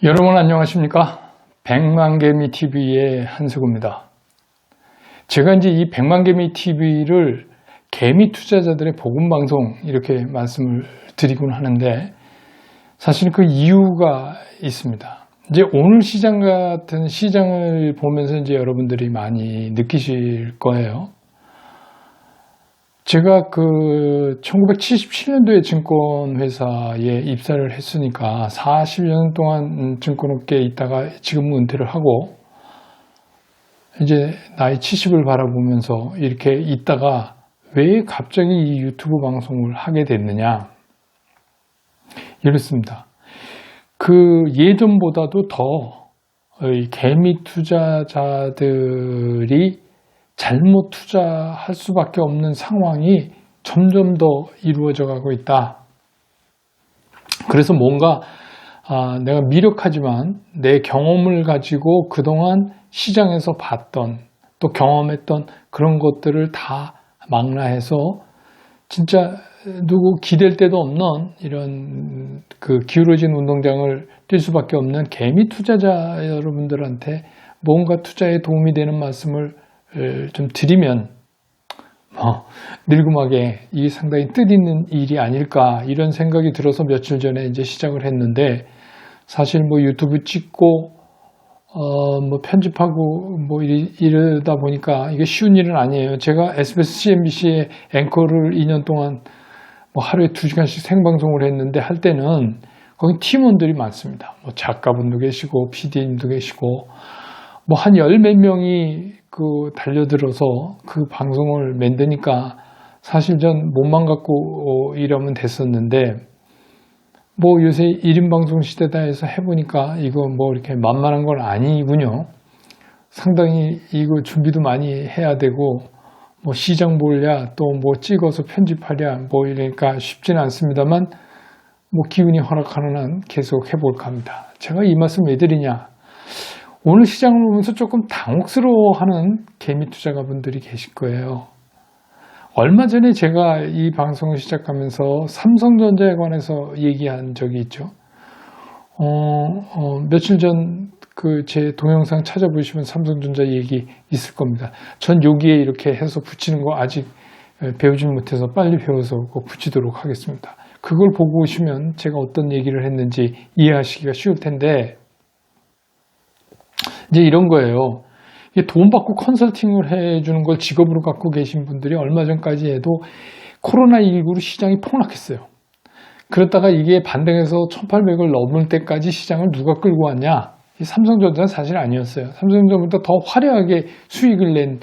여러분 안녕하십니까? 백만개미TV의 한석우입니다. 제가 이제 이 백만개미TV를 개미 투자자들의 복음방송 이렇게 말씀을 드리곤 하는데 사실 그 이유가 있습니다. 이제 오늘 시장 같은 시장을 보면서 이제 여러분들이 많이 느끼실 거예요. 제가 그 1977년도에 증권회사에 입사를 했으니까 40년 동안 증권업계에 있다가 지금 은퇴를 하고 이제 나이 70을 바라보면서 이렇게 있다가 왜 갑자기 이 유튜브 방송을 하게 됐느냐 이렇습니다. 그 예전보다도 더 개미 투자자들이 잘못 투자할 수밖에 없는 상황이 점점 더 이루어져 가고 있다. 그래서 뭔가 내가 미력하지만 내 경험을 가지고 그동안 시장에서 봤던 또 경험했던 그런 것들을 다 망라해서 진짜 누구 기댈 데도 없는 이런 그 기울어진 운동장을 뛸 수밖에 없는 개미 투자자 여러분들한테 뭔가 투자에 도움이 되는 말씀을 좀 드리면 늙음하게 이게 상당히 뜻있는 일이 아닐까 이런 생각이 들어서 며칠 전에 이제 시작을 했는데 사실 뭐 유튜브 찍고 뭐 편집하고 뭐 이러다 보니까 이게 쉬운 일은 아니에요. 제가 SBS, CNBC의 앵커를 2년 동안 뭐 하루에 2시간씩 생방송을 했는데 할 때는 거기 팀원들이 많습니다. 뭐 작가분도 계시고 PD님도 계시고 뭐 한 열 몇 명이 그 달려들어서 그 방송을 만드니까 사실 전 몸만 갖고 일하면 됐었는데 뭐 요새 1인 방송 시대다 해서 해보니까 이거 뭐 이렇게 만만한 건 아니군요. 상당히 이거 준비도 많이 해야 되고 뭐 시장 보랴 또 뭐 찍어서 편집하랴 뭐 이러니까 쉽지는 않습니다만 뭐 기운이 허락하는 한 계속 해볼까 합니다. 제가 이 말씀 왜 드리냐? 오늘 시장을 보면서 조금 당혹스러워하는 개미 투자가분들이 계실 거예요. 얼마 전에 제가 이 방송을 시작하면서 삼성전자에 관해서 얘기한 적이 있죠. 며칠 전 그 제 동영상 찾아보시면 삼성전자 얘기 있을 겁니다. 전 여기에 이렇게 해서 붙이는 거 아직 배우지 못해서 빨리 배워서 꼭 붙이도록 하겠습니다. 그걸 보고 오시면 제가 어떤 얘기를 했는지 이해하시기가 쉬울 텐데 이제 이런 거예요. 돈 받고 컨설팅을 해주는 걸 직업으로 갖고 계신 분들이 얼마 전까지 해도 코로나19로 시장이 폭락했어요. 그러다가 이게 반등해서 1800을 넘을 때까지 시장을 누가 끌고 왔냐? 이 삼성전자는 사실 아니었어요. 삼성전자보다 더 화려하게 수익을 낸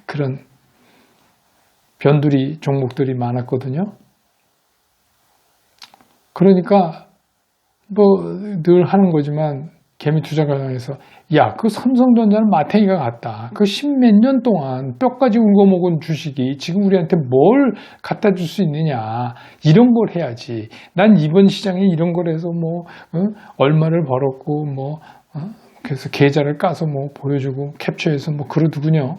그런 변두리 종목들이 많았거든요. 그러니까 뭐 늘 하는 거지만 개미 투자가에서 야, 그 삼성전자는 마탱이가 같다. 그 십몇 년 동안 뼈까지 울고먹은 주식이 지금 우리한테 뭘 갖다 줄 수 있느냐. 이런 걸 해야지. 난 이번 시장에 이런 걸 해서 뭐 얼마를 벌었고 뭐 그래서 계좌를 까서 뭐 보여주고 캡처해서 뭐 그러더군요.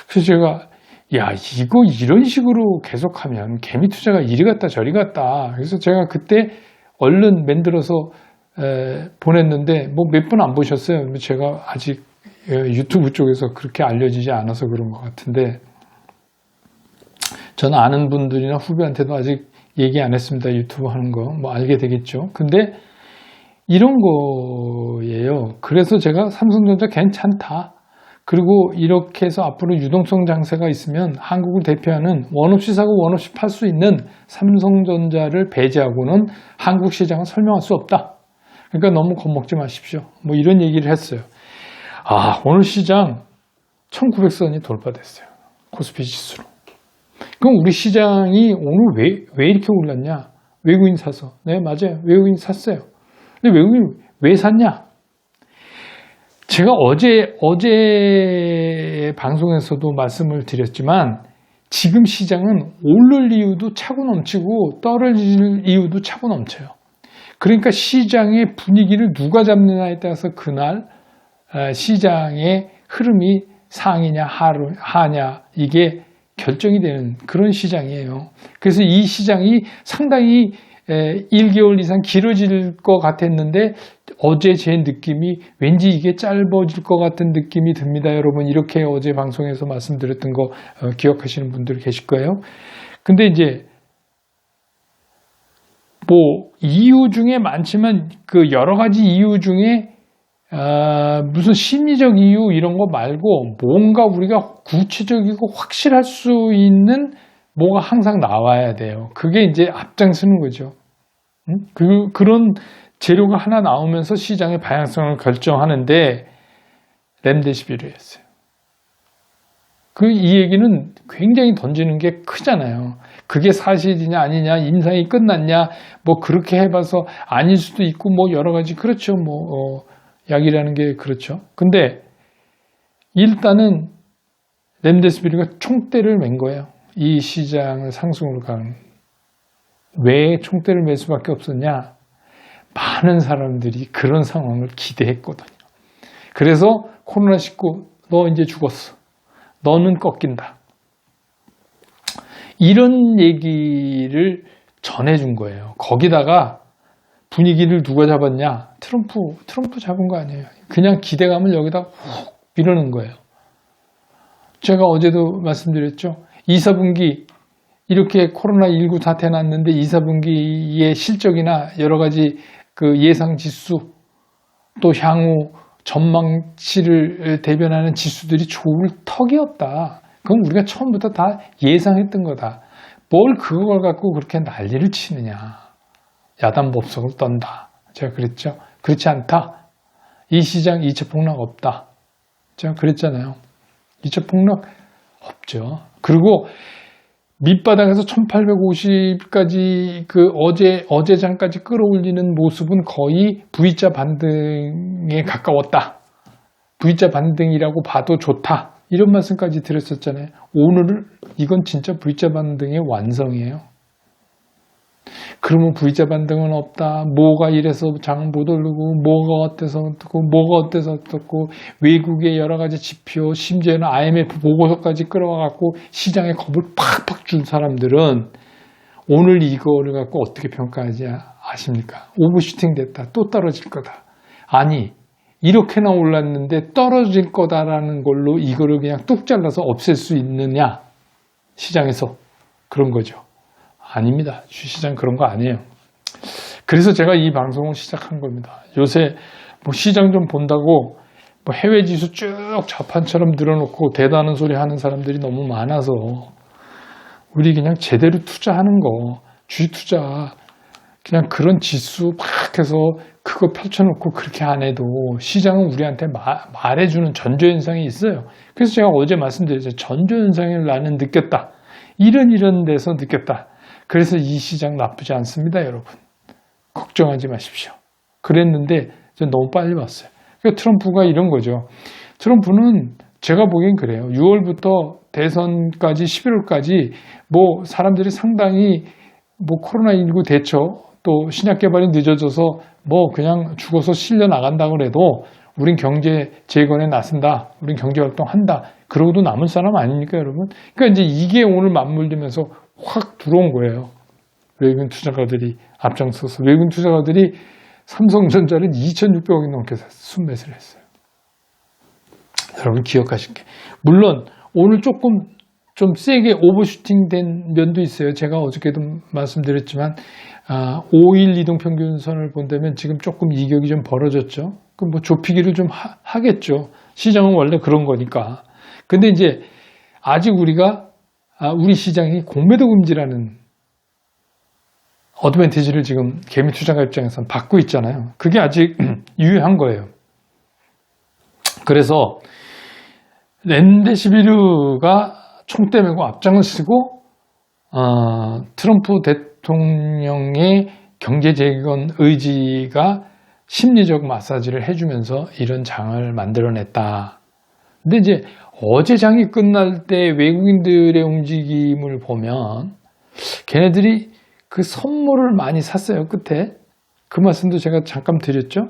그래서 제가 야, 이거 이런 식으로 계속하면 개미 투자가 이리 갔다 저리 갔다. 그래서 제가 그때 얼른 만들어서 보냈는데 뭐 몇 분 안 보셨어요. 제가 아직 유튜브 쪽에서 그렇게 알려지지 않아서 그런 것 같은데 저는 아는 분들이나 후배한테도 아직 얘기 안 했습니다. 유튜브 하는 거 뭐 알게 되겠죠. 근데 이런 거예요. 그래서 제가 삼성전자 괜찮다. 그리고 이렇게 해서 앞으로 유동성 장세가 있으면 한국을 대표하는 원 없이 사고 원 없이 팔 수 있는 삼성전자를 배제하고는 한국 시장은 설명할 수 없다. 그러니까 너무 겁먹지 마십시오. 뭐 이런 얘기를 했어요. 오늘 시장 1900선이 돌파됐어요. 코스피 지수로. 그럼 우리 시장이 오늘 왜 이렇게 올랐냐? 외국인 사서. 네, 맞아요. 외국인 샀어요. 근데 외국인 왜 샀냐? 제가 어제 방송에서도 말씀을 드렸지만 지금 시장은 오를 이유도 차고 넘치고 떨어질 이유도 차고 넘쳐요. 그러니까 시장의 분위기를 누가 잡느냐에 따라서 그날 시장의 흐름이 상이냐 하냐 이게 결정이 되는 그런 시장이에요. 그래서 이 시장이 상당히 1개월 이상 길어질 것 같았는데 어제 제 느낌이 왠지 이게 짧아질 것 같은 느낌이 듭니다. 여러분 이렇게 어제 방송에서 말씀드렸던 거 기억하시는 분들 계실 거예요. 근데 이제 뭐 이유 중에 많지만 그 여러 가지 이유 중에 무슨 심리적 이유 이런 거 말고 뭔가 우리가 구체적이고 확실할 수 있는 뭐가 항상 나와야 돼요. 그게 이제 앞장서는 거죠. 그런 재료가 하나 나오면서 시장의 방향성을 결정하는데 렘데시비르였어요. 이 얘기는 굉장히 던지는 게 크잖아요. 그게 사실이냐 아니냐, 임상이 끝났냐, 뭐 그렇게 해봐서 아닐 수도 있고 뭐 여러 가지 그렇죠. 약이라는 게 그렇죠. 근데 일단은 렘데시비르가 총대를 맨 거예요. 이 시장을 상승으로 가는. 왜 총대를 맬 수밖에 없었냐? 많은 사람들이 그런 상황을 기대했거든요. 그래서 코로나19 너 이제 죽었어. 너는 꺾인다. 이런 얘기를 전해준 거예요. 거기다가 분위기를 누가 잡았냐? 트럼프 잡은 거 아니에요. 그냥 기대감을 여기다 훅 밀어넣은 거예요. 제가 어제도 말씀드렸죠. 2, 4분기 이렇게 코로나19 사태 났는데 2, 4분기의 실적이나 여러 가지 그 예상 지수 또 향후 전망치를 대변하는 지수들이 좋을 턱이 없다. 그건 우리가 처음부터 다 예상했던 거다. 뭘 그걸 갖고 그렇게 난리를 치느냐. 야단법석을 떤다. 제가 그랬죠. 그렇지 않다. 이 시장 2차 폭락 없다. 제가 그랬잖아요. 2차 폭락 없죠. 그리고 밑바닥에서 1850까지 그 어제장까지 끌어올리는 모습은 거의 V자 반등에 가까웠다. V자 반등이라고 봐도 좋다. 이런 말씀까지 드렸었잖아요. 오늘 이건 진짜 V자 반등의 완성이에요. 그러면 V자 반등은 없다. 뭐가 이래서 장 못 오르고 뭐가 어때서 어떻고 뭐가 어때서 어떻고 외국의 여러 가지 지표 심지어는 IMF 보고서까지 끌어와갖고 시장에 겁을 팍팍 준 사람들은 오늘 이거를 갖고 어떻게 평가하지 아십니까? 오버슈팅 됐다. 또 떨어질 거다. 아니 이렇게나 올랐는데 떨어질 거다라는 걸로 이거를 그냥 뚝 잘라서 없앨 수 있느냐? 시장에서 그런 거죠. 아닙니다. 주시장 그런 거 아니에요. 그래서 제가 이 방송을 시작한 겁니다. 요새 뭐 시장 좀 본다고 뭐 해외 지수 쭉 자판처럼 늘어놓고 대단한 소리 하는 사람들이 너무 많아서 우리 그냥 제대로 투자하는 거, 주식 투자 그냥 그런 지수 막 해서 그거 펼쳐놓고 그렇게 안 해도 시장은 우리한테 말해주는 전조현상이 있어요. 그래서 제가 어제 말씀드렸죠. 전조현상을 나는 느꼈다. 이런 데서 느꼈다. 그래서 이 시장 나쁘지 않습니다, 여러분. 걱정하지 마십시오. 그랬는데 전 너무 빨리 왔어요. 그러니까 트럼프가 이런 거죠. 트럼프는 제가 보기엔 그래요. 6월부터 대선까지 11월까지 뭐 사람들이 상당히 뭐 코로나19 대처 또 신약 개발이 늦어져서 뭐 그냥 죽어서 실려 나간다고 해도 우린 경제 재건에 나선다. 우린 경제 활동한다. 그러고도 남을 사람 아닙니까, 여러분? 그러니까 이제 이게 오늘 맞물리면서 확 들어온 거예요. 외국인 투자가들이 앞장서서 외국인 투자가들이 삼성전자를 2,600억이 넘게 순매수를 했어요. 여러분 기억하실게. 물론 오늘 조금 좀 세게 오버슈팅 된 면도 있어요. 제가 어저께도 말씀드렸지만 5일 이동평균선을 본다면 지금 조금 이격이 좀 벌어졌죠. 그럼 뭐 좁히기를 좀 하겠죠. 시장은 원래 그런 거니까. 근데 이제 아직 우리 시장이 공매도 금지라는 어드밴티지를 지금 개미 투자가 입장에서는 받고 있잖아요. 그게 아직 유효한 거예요. 그래서 렘데시비르가 총대 메고 앞장을 쓰고 트럼프 대통령의 경제 재건 의지가 심리적 마사지를 해주면서 이런 장을 만들어냈다. 근데 이제 어제 장이 끝날 때 외국인들의 움직임을 보면 걔네들이 그 선물을 많이 샀어요. 끝에. 그 말씀도 제가 잠깐 드렸죠.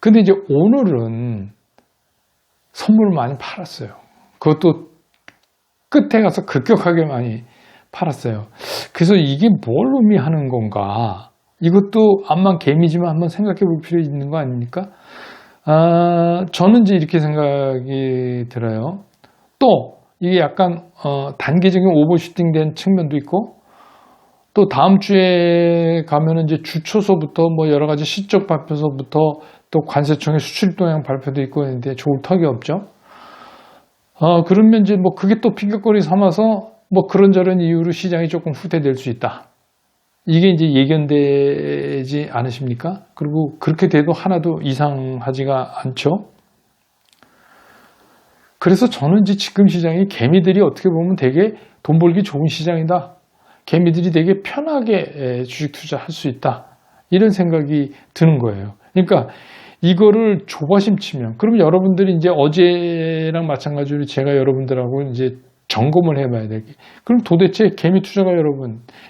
근데 이제 오늘은 선물을 많이 팔았어요. 그것도 끝에 가서 급격하게 많이 팔았어요. 그래서 이게 뭘 의미하는 건가? 이것도 암만 개미지만 한번 생각해 볼 필요 있는 거 아닙니까? 저는 이제 이렇게 생각이 들어요. 또 이게 약간 단기적인 오버슈팅 된 측면도 있고, 또 다음 주에 가면은 이제 주초서부터 뭐 여러 가지 실적 발표서부터 또 관세청의 수출 동향 발표도 있고 했는데 좋을 턱이 없죠. 그러면 이제 뭐 그게 또 핑계거리 삼아서 뭐 그런저런 이유로 시장이 조금 후퇴될 수 있다. 이게 이제 예견되지 않으십니까? 그리고 그렇게 돼도 하나도 이상하지가 않죠. 그래서 저는 이제 지금 시장이 개미들이 어떻게 보면 되게 돈 벌기 좋은 시장이다. 개미들이 되게 편하게 주식 투자할 수 있다. 이런 생각이 드는 거예요. 그러니까 이거를 조바심 치면, 그럼 여러분들이 이제 어제랑 마찬가지로 제가 여러분들하고 이제 점검을 해봐야 되게. 그럼 도대체 개미 투자가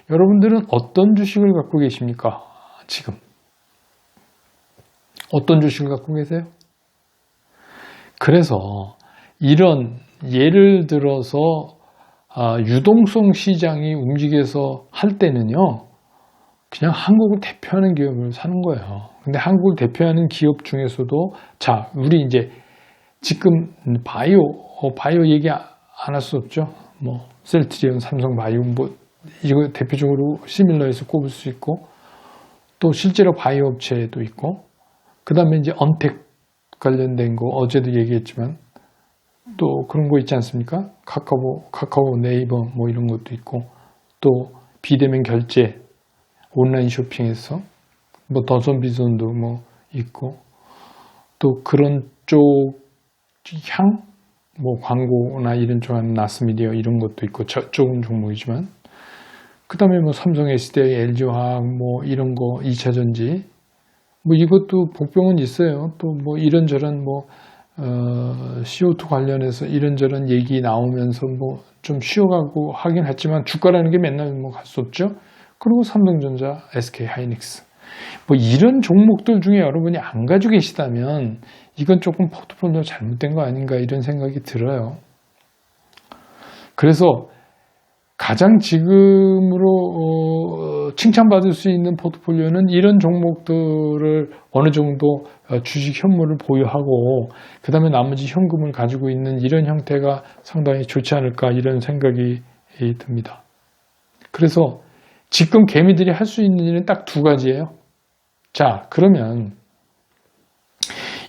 여러분들은 어떤 주식을 갖고 계십니까? 지금. 어떤 주식을 갖고 계세요? 그래서 이런 예를 들어서 유동성 시장이 움직여서 할 때는요, 그냥 한국을 대표하는 기업을 사는 거예요. 근데 한국을 대표하는 기업 중에서도, 자, 우리 이제 지금 바이오 얘기 안 할 수 없죠. 뭐, 셀트리온, 삼성바이오, 뭐, 이거 대표적으로 시밀러에서 꼽을 수 있고, 또 실제로 바이오 업체도 있고, 그 다음에 이제 언택 관련된 거, 어제도 얘기했지만, 또 그런 거 있지 않습니까? 카카오, 네이버 뭐 이런 것도 있고, 또 비대면 결제, 온라인 쇼핑에서 뭐 더선 비전도 뭐 있고, 또 그런 쪽 향, 뭐 광고나 이런 쪽 하는 나스미디어 이런 것도 있고, 적은 종목이지만, 그 다음에 뭐 삼성 SDI, LG화학 뭐 이런 거 2차전지, 뭐 이것도 복병은 있어요. 또 뭐 이런저런 뭐 CO2 관련해서 이런저런 얘기 나오면서 뭐 좀 쉬어가고 하긴 했지만 주가라는 게 맨날 뭐 갈 수 없죠. 그리고 삼성전자, SK 하이닉스 뭐 이런 종목들 중에 여러분이 안 가지고 계시다면 이건 조금 포트폴리오 잘못된 거 아닌가 이런 생각이 들어요. 그래서 가장 지금으로 칭찬받을 수 있는 포트폴리오는 이런 종목들을 어느 정도 주식 현물을 보유하고 그 다음에 나머지 현금을 가지고 있는 이런 형태가 상당히 좋지 않을까 이런 생각이 듭니다. 그래서 지금 개미들이 할 수 있는 일은 딱 두 가지예요. 자, 그러면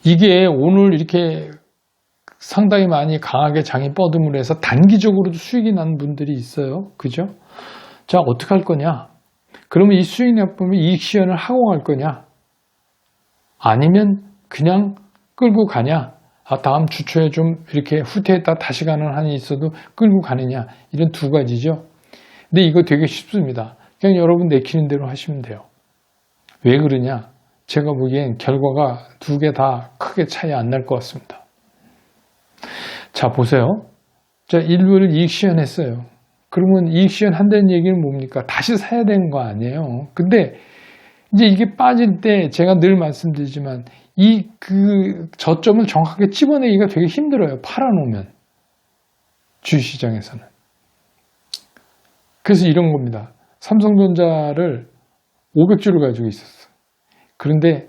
이게 오늘 이렇게 상당히 많이 강하게 장이 뻗음으로 해서 단기적으로도 수익이 난 분들이 있어요. 그죠? 자, 어떻게 할 거냐? 그러면 이 수익 납부면 이익 실현을 하고 갈 거냐? 아니면 그냥 끌고 가냐? 다음 주초에 좀 이렇게 후퇴했다 다시 가는 한이 있어도 끌고 가느냐? 이런 두 가지죠. 근데 이거 되게 쉽습니다. 그냥 여러분 내키는 대로 하시면 돼요. 왜 그러냐? 제가 보기엔 결과가 두 개 다 크게 차이 안 날 것 같습니다. 자, 보세요. 자, 일부를 이익 실현했어요. 그러면 이익 실현한다는 얘기는 뭡니까? 다시 사야 되는 거 아니에요. 근데 이제 이게 빠질 때 제가 늘 말씀드리지만 저점을 정확하게 집어내기가 되게 힘들어요. 팔아놓으면. 주식시장에서는. 그래서 이런 겁니다. 삼성전자를 500주를 가지고 있었어. 그런데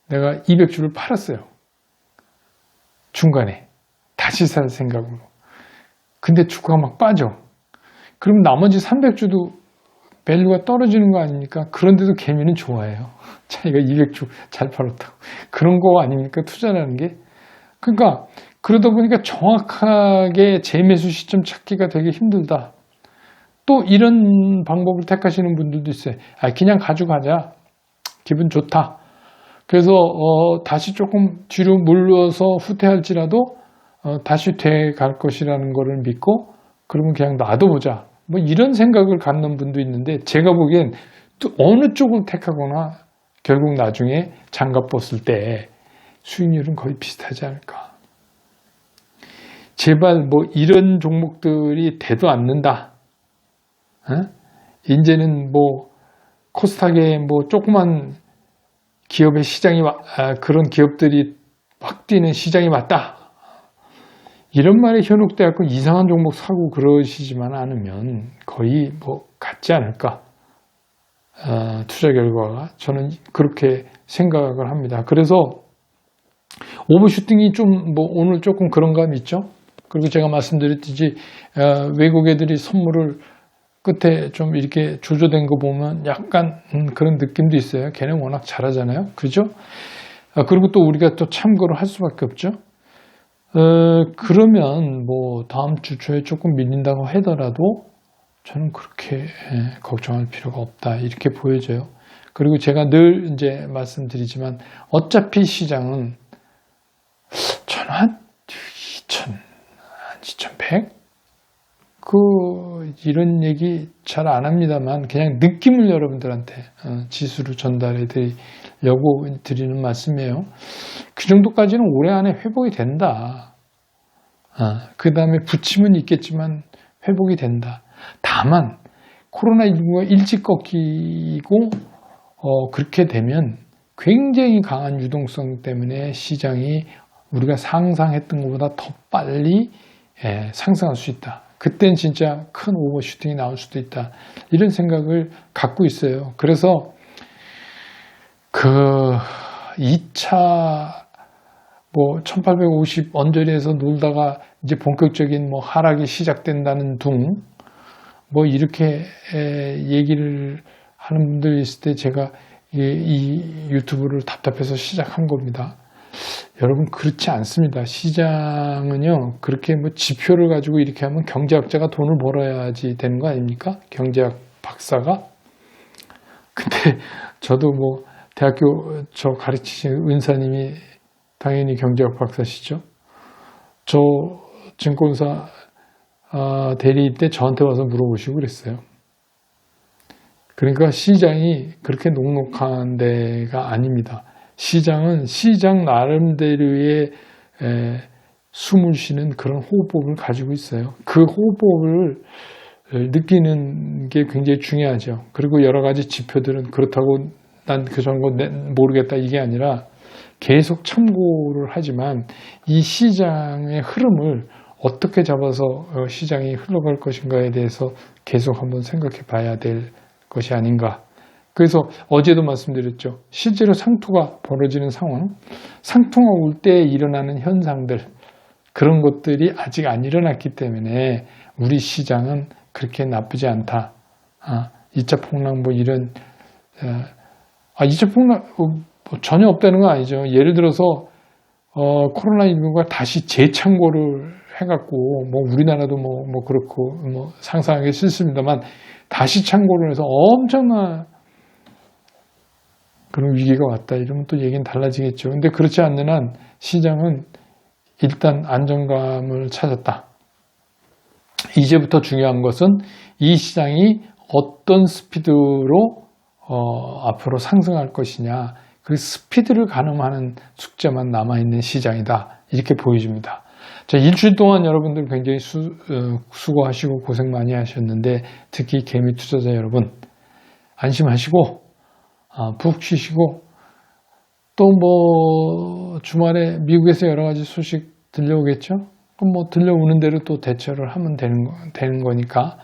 내가 200주를 팔았어요. 중간에. 다시 살 생각으로. 근데 주가가 막 빠져. 그럼 나머지 300주도 밸류가 떨어지는 거 아닙니까? 그런데도 개미는 좋아해요. 자기가 200주 잘 팔았다고. 그런 거 아닙니까? 투자라는 게. 그러니까 그러다 보니까 정확하게 재매수 시점 찾기가 되게 힘들다. 또 이런 방법을 택하시는 분들도 있어요. 그냥 가져가자. 기분 좋다. 그래서 다시 조금 뒤로 물러서 후퇴할지라도 다시 돼갈 것이라는 것을 믿고 그러면 그냥 놔둬보자. 뭐 이런 생각을 갖는 분도 있는데 제가 보기엔 또 어느 쪽을 택하거나 결국 나중에 장갑 벗을 때 수익률은 거의 비슷하지 않을까. 제발 뭐 이런 종목들이 돼도 않는다. 이제는 뭐 코스닥에 뭐 조그만 기업의 시장이 그런 기업들이 확 뛰는 시장이 맞다. 이런 말에 현혹돼갖고 이상한 종목 사고 그러시지만 않으면 거의 뭐 같지 않을까. 투자 결과가 저는 그렇게 생각을 합니다. 그래서 오버슈팅이 좀 뭐 오늘 조금 그런 감이 있죠. 그리고 제가 말씀드렸듯이 외국 애들이 선물을 끝에 좀 이렇게 조조된 거 보면 약간 그런 느낌도 있어요. 걔는 워낙 잘하잖아요. 그죠? 그리고 또 우리가 또 참고를 할 수밖에 없죠. 그러면 뭐 다음 주 초에 조금 밀린다고 하더라도 저는 그렇게 걱정할 필요가 없다 이렇게 보여져요. 그리고 제가 늘 이제 말씀드리지만 어차피 시장은 저는 한 2100? 이런 얘기 잘 안 합니다만 그냥 느낌을 여러분들한테 지수로 전달해 드리려고 드리는 말씀이에요. 그 정도까지는 올해 안에 회복이 된다. 그 다음에 부침은 있겠지만 회복이 된다. 다만 코로나19가 일찍 꺾이고 그렇게 되면 굉장히 강한 유동성 때문에 시장이 우리가 상상했던 것보다 더 빨리 상승할 수 있다. 그땐 진짜 큰 오버슈팅이 나올 수도 있다. 이런 생각을 갖고 있어요. 그래서 그 2차 뭐 1850 언저리에서 놀다가 이제 본격적인 뭐 하락이 시작된다는 둥 뭐 이렇게 얘기를 하는 분들이 있을 때 제가 이 유튜브를 답답해서 시작한 겁니다. 여러분 그렇지 않습니다. 시장은요 그렇게 뭐 지표를 가지고 이렇게 하면 경제학자가 돈을 벌어야지 되는 거 아닙니까? 경제학 박사가. 근데 저도 뭐 대학교 저 가르치신 은사님이 당연히 경제학 박사시죠. 저 증권사 대리일 때 저한테 와서 물어보시고 그랬어요. 그러니까 시장이 그렇게 녹록한 데가 아닙니다. 시장은 시장 나름대로의 숨을 쉬는 그런 호흡법을 가지고 있어요. 그 호흡법을 느끼는 게 굉장히 중요하죠. 그리고 여러 가지 지표들은 그렇다고 난 그 정도 모르겠다 이게 아니라 계속 참고를 하지만 이 시장의 흐름을 어떻게 잡아서 시장이 흘러갈 것인가에 대해서 계속 한번 생각해 봐야 될 것이 아닌가. 그래서 어제도 말씀드렸죠. 실제로 상투가 벌어지는 상황, 상투가 올 때 일어나는 현상들, 그런 것들이 아직 안 일어났기 때문에 우리 시장은 그렇게 나쁘지 않다. 2차 폭락 뭐 이런 2차 폭락 전혀 없다는 건 아니죠. 예를 들어서 코로나19가 다시 재창고를 해갖고 뭐 우리나라도 뭐 그렇고 뭐 상상하기 싫습니다만 다시 창고를 해서 엄청난 그런 위기가 왔다 이러면 또 얘기는 달라지겠죠. 근데 그렇지 않는 한 시장은 일단 안정감을 찾았다. 이제부터 중요한 것은 이 시장이 어떤 스피드로 앞으로 상승할 것이냐. 그 스피드를 가늠하는 숙제만 남아있는 시장이다. 이렇게 보여집니다. 자, 일주일 동안 여러분들 굉장히 수고하시고 고생 많이 하셨는데 특히 개미 투자자 여러분 안심하시고 푹 쉬시고 또 뭐 주말에 미국에서 여러 가지 소식 들려오겠죠? 그럼 뭐 들려오는 대로 또 대처를 하면 되는 거니까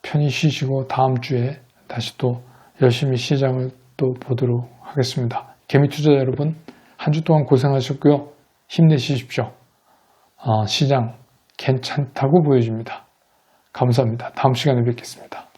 편히 쉬시고 다음 주에 다시 또 열심히 시장을 또 보도록 하겠습니다. 개미 투자자 여러분 한 주 동안 고생하셨고요. 힘내시십시오. 시장 괜찮다고 보여집니다. 감사합니다. 다음 시간에 뵙겠습니다.